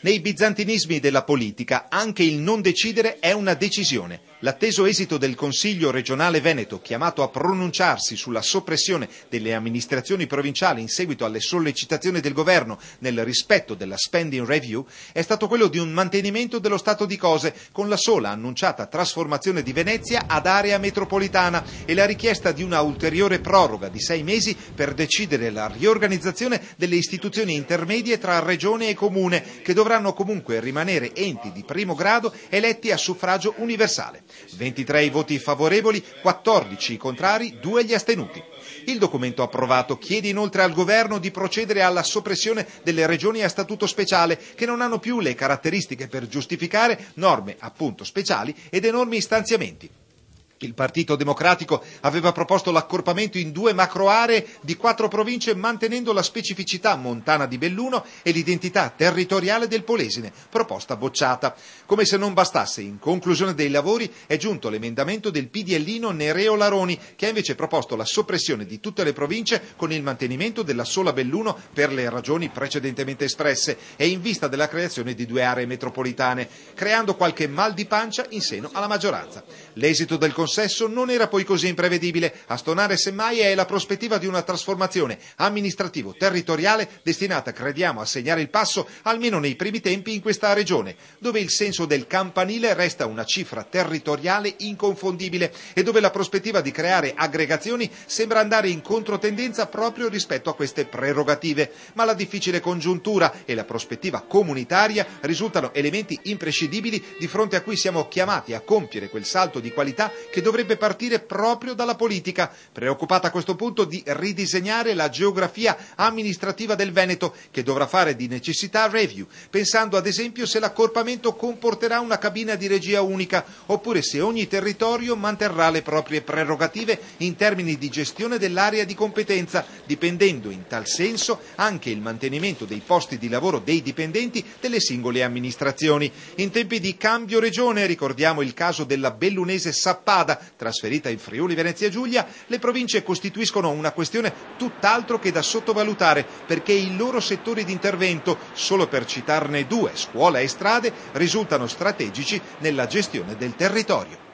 Nei bizantinismi della politica anche il non decidere è una decisione. L'atteso esito del Consiglio regionale Veneto, chiamato a pronunciarsi sulla soppressione delle amministrazioni provinciali in seguito alle sollecitazioni del governo nel rispetto della spending review, è stato quello di un mantenimento dello stato di cose, con la sola annunciata trasformazione di Venezia ad area metropolitana e la richiesta di una ulteriore proroga di 6 mesi per decidere la riorganizzazione delle istituzioni intermedie tra regione e comune, che dovranno comunque rimanere enti di primo grado eletti a suffragio universale. 23 i voti favorevoli, 14 i contrari, 2 gli astenuti. Il documento approvato chiede inoltre al governo di procedere alla soppressione delle regioni a statuto speciale, che non hanno più le caratteristiche per giustificare norme appunto speciali ed enormi stanziamenti. Il Partito Democratico aveva proposto l'accorpamento in 2 macroaree di 4 province, mantenendo la specificità montana di Belluno e l'identità territoriale del Polesine, proposta bocciata. Come se non bastasse, in conclusione dei lavori è giunto l'emendamento del PDLino Nereo Laroni, che ha invece proposto la soppressione di tutte le province con il mantenimento della sola Belluno per le ragioni precedentemente espresse e in vista della creazione di 2 aree metropolitane, creando qualche mal di pancia in seno alla maggioranza. L'esito del consesso non era poi così imprevedibile, a stonare semmai è la prospettiva di una trasformazione amministrativo-territoriale destinata, crediamo, a segnare il passo almeno nei primi tempi in questa regione, dove il senso del campanile resta una cifra territoriale inconfondibile e dove la prospettiva di creare aggregazioni sembra andare in controtendenza proprio rispetto a queste prerogative, ma la difficile congiuntura e la prospettiva comunitaria risultano elementi imprescindibili di fronte a cui siamo chiamati a compiere quel salto di qualità che dovrebbe partire proprio dalla politica, preoccupata a questo punto di ridisegnare la geografia amministrativa del Veneto, che dovrà fare di necessità review, pensando ad esempio se l'accorpamento comporterà una cabina di regia unica, oppure se ogni territorio manterrà le proprie prerogative in termini di gestione dell'area di competenza, dipendendo in tal senso anche il mantenimento dei posti di lavoro dei dipendenti delle singole amministrazioni. In tempi di cambio regione, ricordiamo il caso della bellunese Sappada, trasferita in Friuli Venezia Giulia, le province costituiscono una questione tutt'altro che da sottovalutare, perché i loro settori di intervento, solo per citarne 2, scuola e strade, risultano strategici nella gestione del territorio.